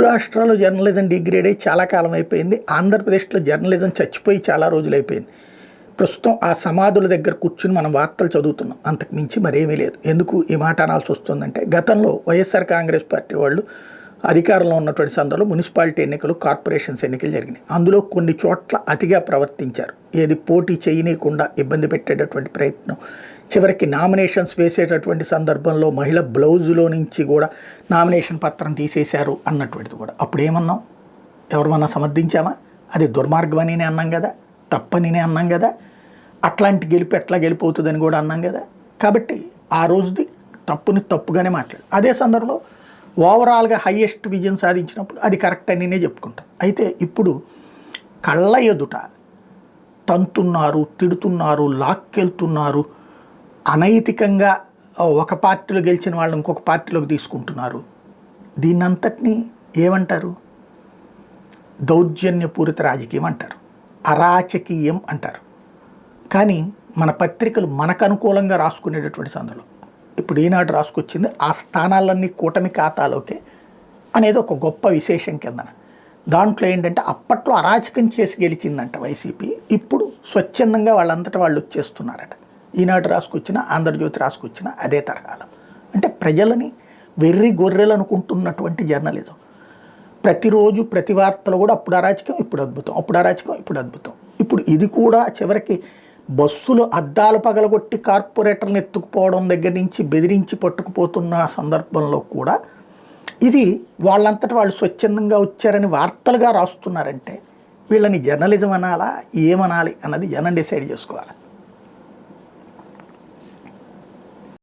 రాష్ట్రాల్లో journalism degrade అయ్యి చాలా కాలం అయిపోయింది. ఆంధ్రప్రదేశ్లో జర్నలిజం చచ్చిపోయి చాలా రోజులు అయిపోయింది. ప్రస్తుతం ఆ సమాధుల దగ్గర కూర్చుని మనం వార్తలు చదువుతున్నాం. అంతకు మించి మరేమీ లేదు. ఎందుకు ఈ మాట అనాల్సి వస్తుందంటే, గతంలో వైఎస్ఆర్ కాంగ్రెస్ పార్టీ వాళ్ళు అధికారంలో ఉన్నటువంటి సందర్భంలో మున్సిపాలిటీ ఎన్నికలు, కార్పొరేషన్స్ ఎన్నికలు జరిగినాయి. అందులో కొన్ని చోట్ల అతిగా ప్రవర్తించారు. ఏది పోటీ చేయనీయకుండా ఇబ్బంది పెట్టేటటువంటి ప్రయత్నం. చివరికి నామినేషన్స్ వేసేటటువంటి సందర్భంలో మహిళ బ్లౌజులో నుంచి కూడా నామినేషన్ పత్రం తీసేశారు అన్నటువంటిది కూడా. అప్పుడు ఏమన్నాం? ఎవరమన్నా సమర్థించామా? అది దుర్మార్గం అని అన్నాం కదా, తప్పని అన్నాం కదా, అట్లాంటి గెలుపు ఎట్లా గెలిపోతుందని కూడా అన్నాం కదా. కాబట్టి ఆ రోజుది తప్పుని తప్పుగానే మాట్లాడు. అదే సందర్భంలో ఓవరాల్గా హయ్యెస్ట్ విజయం సాధించినప్పుడు అది కరెక్ట్ అని చెప్పుకుంటాం. అయితే ఇప్పుడు కళ్ళ ఎదుట తంతున్నారు, తిడుతున్నారు, లాక్కెళ్తున్నారు, అనైతికంగా ఒక పార్టీలో గెలిచిన వాళ్ళని ఇంకొక పార్టీలోకి తీసుకుంటున్నారు. దీన్నంతటినీ ఏమంటారు? దౌర్జన్యపూరిత రాజకీయం అంటారు, అరాచకీయం అంటారు. కానీ మన పత్రికలు మనకు అనుకూలంగా రాసుకునేటటువంటి సందర్భంలో ఇప్పుడు ఈనాడు రాసుకొచ్చింది ఆ స్థానాలన్నీ కూటమి ఖాతాలోకే అనేది ఒక గొప్ప విశేషం కిందన. దాంట్లో ఏంటంటే అప్పట్లో అరాచకం చేసి గెలిచిందంట వైసీపీ, ఇప్పుడు స్వచ్ఛందంగా వాళ్ళంతటా వాళ్ళు వచ్చేస్తున్నారట. ఈనాడు రాసుకొచ్చిన, ఆంధ్రజ్యోతి రాసుకొచ్చిన అదే తరహాలో. అంటే ప్రజలని వెర్రి గొర్రెలు అనుకుంటున్నటువంటి జర్నలిజం. ప్రతిరోజు ప్రతి వార్తలు కూడా అప్పుడు అరాచకం, ఇప్పుడు అద్భుతం, అప్పుడు అరాచకం, ఇప్పుడు అద్భుతం. ఇప్పుడు ఇది కూడా చివరికి బస్సులు అద్దాలు పగలగొట్టి కార్పొరేటర్ని ఎత్తుకుపోవడం దగ్గర నుంచి బెదిరించి పట్టుకుపోతున్న సందర్భంలో కూడా ఇది వాళ్ళంతటా వాళ్ళు స్వచ్ఛందంగా వచ్చారని వార్తలుగా రాస్తున్నారంటే వీళ్ళని జర్నలిజం అనాలా, ఏమనాలి అన్నది జనం డిసైడ్ చేసుకోవాలి.